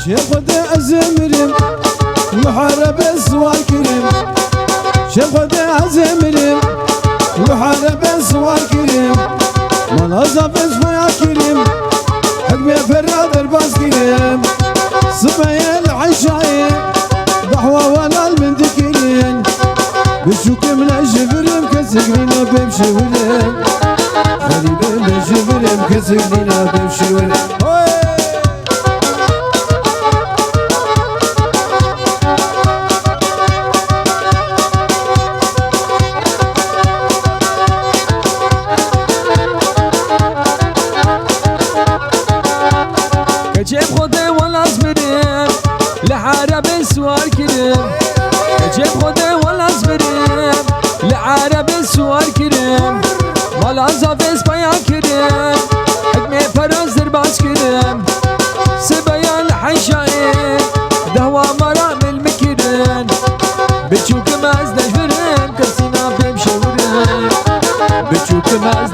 شيخ خدي أزمرم محارب السوار كريم شيخ خدي أزمرم محارب السوار كريم منازف اسمه كريم حكمي فراد الباس كريم صبايا العشاء ضحوة ولا المندكين بشوك من الجبرم كسقنينا بمشورم غريب الجبرم كسقنينا بمشورم كجيب خدي ولا صبرم لحارب السوار كريم كجيب خدي ولا صبرم لعرب السوار كريم مالا زافز بيا كريم حكمي فراز درباس كريم سبيا الحشائي دهوا مرام المكرين بتشوك ماز نجبرم كسينا بمشورم بتشوك ماز